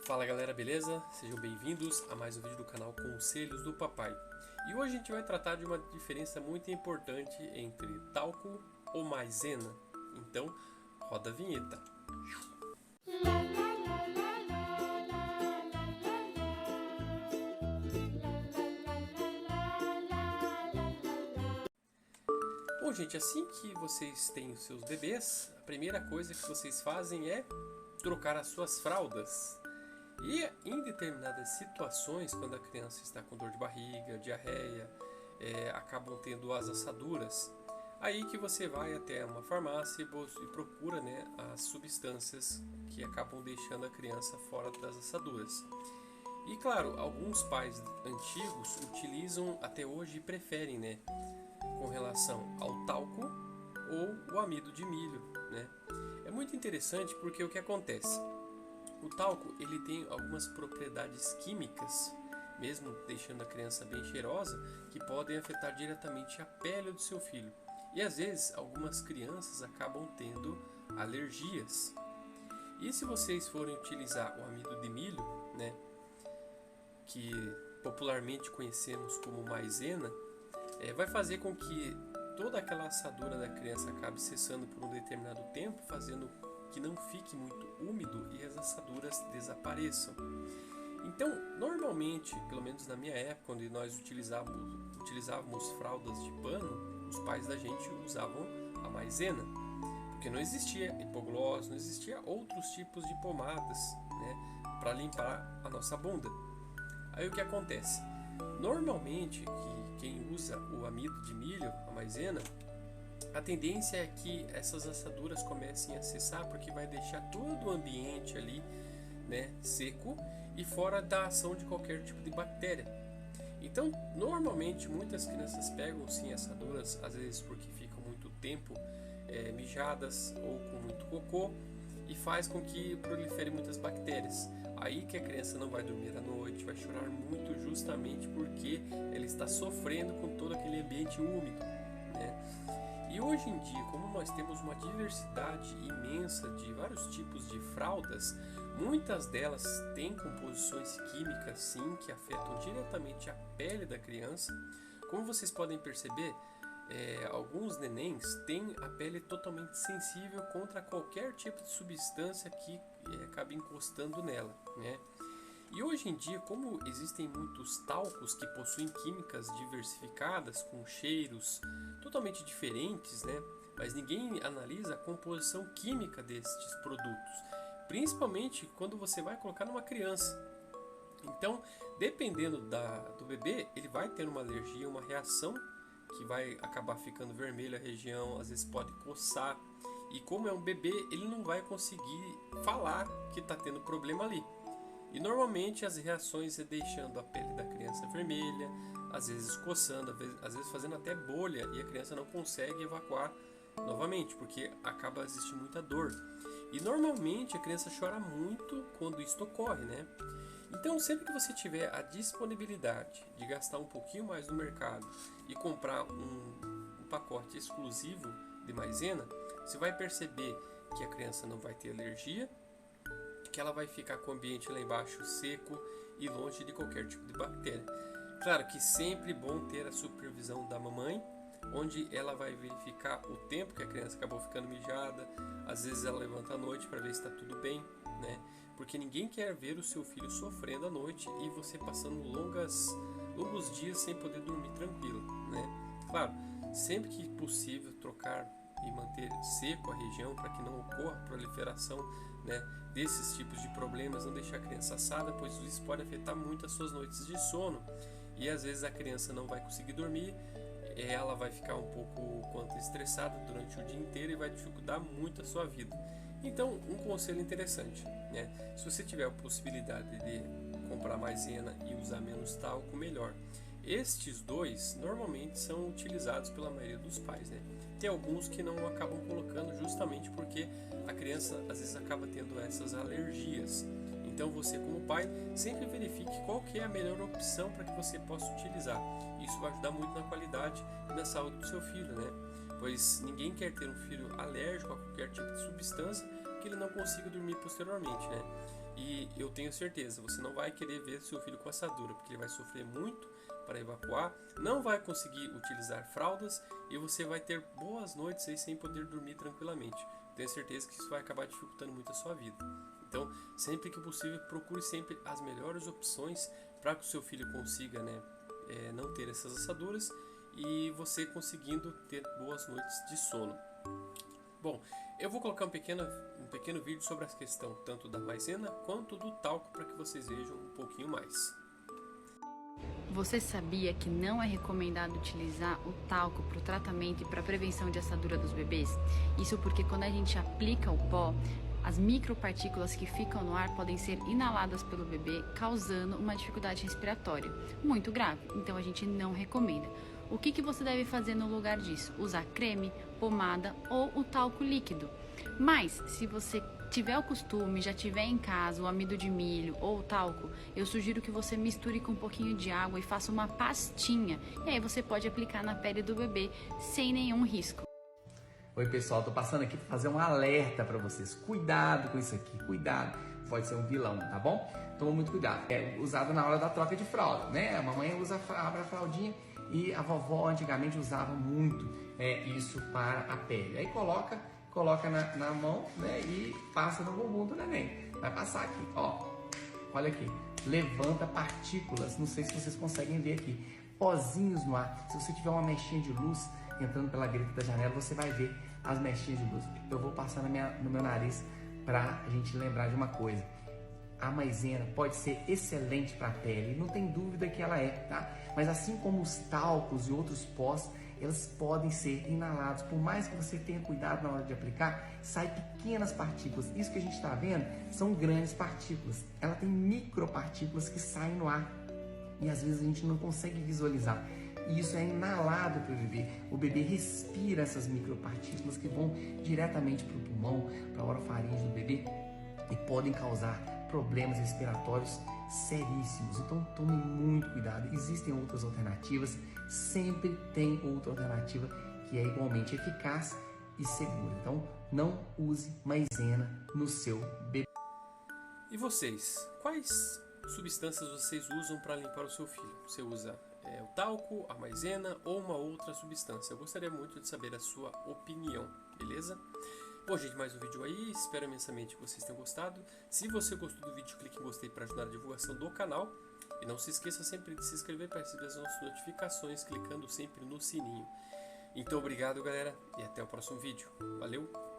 Fala galera, beleza? Sejam bem-vindos a mais um vídeo do canal Conselhos do Papai. E hoje a gente vai tratar de uma diferença muito importante entre talco ou maisena. Então, roda a vinheta. Bom, gente, assim que vocês têm os seus bebês, a primeira coisa que vocês fazem é trocar as suas fraldas. E em determinadas situações, quando a criança está com dor de barriga, diarreia, acabam tendo as assaduras, aí que você vai até uma farmácia e procura, né, as substâncias que acabam deixando a criança fora das assaduras. E claro, alguns pais antigos utilizam até hoje e preferem, né, com relação ao talco ou o amido de milho, né? É muito interessante porque o que acontece? O talco ele tem algumas propriedades químicas, mesmo deixando a criança bem cheirosa, que podem afetar diretamente a pele do seu filho. E às vezes algumas crianças acabam tendo alergias. E se vocês forem utilizar o amido de milho, né, que popularmente conhecemos como maisena, vai fazer com que toda aquela assadura da criança acabe cessando por um determinado tempo, fazendo que não fique muito úmido e as assaduras desapareçam. Então, normalmente, pelo menos na minha época, quando nós utilizávamos fraldas de pano, os pais da gente usavam a maisena, porque não existia hipoglós, não existia outros tipos de pomadas, né, para limpar a nossa bunda. Aí o que acontece? Normalmente, quem usa o amido de milho, a maisena, a tendência é que essas assaduras comecem a cessar, porque vai deixar todo o ambiente ali, né, seco e fora da ação de qualquer tipo de bactéria. Então, normalmente, muitas crianças pegam sim assaduras, às vezes porque ficam muito tempo mijadas ou com muito cocô, e faz com que prolifere muitas bactérias. Aí que a criança não vai dormir à noite, vai chorar muito justamente porque ela está sofrendo com todo aquele ambiente úmido, né? E hoje em dia, como nós temos uma diversidade imensa de vários tipos de fraldas, muitas delas têm composições químicas sim que afetam diretamente a pele da criança. Como vocês podem perceber, alguns nenéns têm a pele totalmente sensível contra qualquer tipo de substância que acabe encostando nela, né? E hoje em dia, como existem muitos talcos que possuem químicas diversificadas, com cheiros totalmente diferentes, né? Mas ninguém analisa a composição química destes produtos, principalmente quando você vai colocar numa criança. Então, dependendo do bebê, ele vai ter uma alergia, uma reação que vai acabar ficando vermelha a região, às vezes pode coçar. E como é um bebê, ele não vai conseguir falar que está tendo problema ali. E normalmente as reações é deixando a pele da criança vermelha, às vezes coçando, às vezes fazendo até bolha e a criança não consegue evacuar novamente, porque acaba existindo muita dor. E normalmente a criança chora muito quando isto ocorre, né? Então, sempre que você tiver a disponibilidade de gastar um pouquinho mais no mercado e comprar um pacote exclusivo de maisena, você vai perceber que a criança não vai ter alergia, que ela vai ficar com o ambiente lá embaixo seco e longe de qualquer tipo de bactéria. Claro que sempre bom ter a supervisão da mamãe, onde ela vai verificar o tempo que a criança acabou ficando mijada. Às vezes ela levanta à noite para ver se está tudo bem, né? Porque ninguém quer ver o seu filho sofrendo à noite e você passando longos dias sem poder dormir tranquilo, né? Claro, sempre que possível trocar e manter seco a região para que não ocorra proliferação, né, desses tipos de problemas, não deixar a criança assada, pois isso pode afetar muito as suas noites de sono e às vezes a criança não vai conseguir dormir, ela vai ficar um pouco quanto estressada durante o dia inteiro e vai dificultar muito a sua vida. Então, um conselho interessante, né? Se você tiver a possibilidade de comprar maisena e usar menos talco, melhor. Estes dois normalmente são utilizados pela maioria dos pais, né? Tem alguns que não acabam colocando justamente porque a criança às vezes acaba tendo essas alergias. Então você como pai sempre verifique qual que é a melhor opção para que você possa utilizar. Isso vai ajudar muito na qualidade e na saúde do seu filho, né? Pois ninguém quer ter um filho alérgico a qualquer tipo de substância que ele não consiga dormir posteriormente, né? E eu tenho certeza, você não vai querer ver seu filho com assadura, porque ele vai sofrer muito para evacuar, não vai conseguir utilizar fraldas e você vai ter boas noites aí sem poder dormir tranquilamente. Tenho certeza que isso vai acabar dificultando muito a sua vida. Então, sempre que possível, procure sempre as melhores opções para que o seu filho consiga, né, não ter essas assaduras e você conseguindo ter boas noites de sono. Bom, eu vou colocar um pequeno vídeo sobre a questão tanto da maisena quanto do talco para que vocês vejam um pouquinho mais. Você sabia que não é recomendado utilizar o talco para o tratamento e para a prevenção de assadura dos bebês? Isso porque quando a gente aplica o pó, as micropartículas que ficam no ar podem ser inaladas pelo bebê, causando uma dificuldade respiratória muito grave. Então a gente não recomenda. O que você deve fazer no lugar disso? Usar creme, pomada ou o talco líquido. Mas, se você tiver o costume, já tiver em casa o amido de milho ou o talco, eu sugiro que você misture com um pouquinho de água e faça uma pastinha. E aí você pode aplicar na pele do bebê sem nenhum risco. Oi pessoal, tô passando aqui para fazer um alerta para vocês. Cuidado com isso aqui, cuidado. Pode ser um vilão, tá bom? Toma muito cuidado. É usado na hora da troca de fralda, né? A mamãe abre a fraldinha e a vovó antigamente usava muito isso para a pele. Aí coloca na mão, né? E passa no bumbum do neném. Vai passar aqui, ó. Olha aqui. Levanta partículas. Não sei se vocês conseguem ver aqui. Pozinhos no ar. Se você tiver uma mechinha de luz entrando pela greta da janela, você vai ver as mechinhas de luz. Eu vou passar no meu nariz para a gente lembrar de uma coisa. A maisena pode ser excelente para a pele, não tem dúvida que ela é, tá? Mas assim como os talcos e outros pós, elas podem ser inalados. Por mais que você tenha cuidado na hora de aplicar, sai pequenas partículas. Isso que a gente está vendo são grandes partículas. Ela tem micropartículas que saem no ar e às vezes a gente não consegue visualizar. E isso é inalado para o bebê. O bebê respira essas micropartículas que vão diretamente para o pulmão, para a orofaringe do bebê e podem causar problemas respiratórios seríssimos. Então tome muito cuidado. Existem outras alternativas, sempre tem outra alternativa que é igualmente eficaz e segura. Então não use maisena no seu bebê. E vocês, quais substâncias vocês usam para limpar o seu filho? Você usa o talco, a maisena ou uma outra substância? Eu gostaria muito de saber a sua opinião, beleza? Bom, gente, mais um vídeo aí, espero imensamente que vocês tenham gostado. Se você gostou do vídeo, clique em gostei para ajudar a divulgação do canal. E não se esqueça sempre de se inscrever para receber as nossas notificações, clicando sempre no sininho. Então, obrigado, galera, e até o próximo vídeo. Valeu!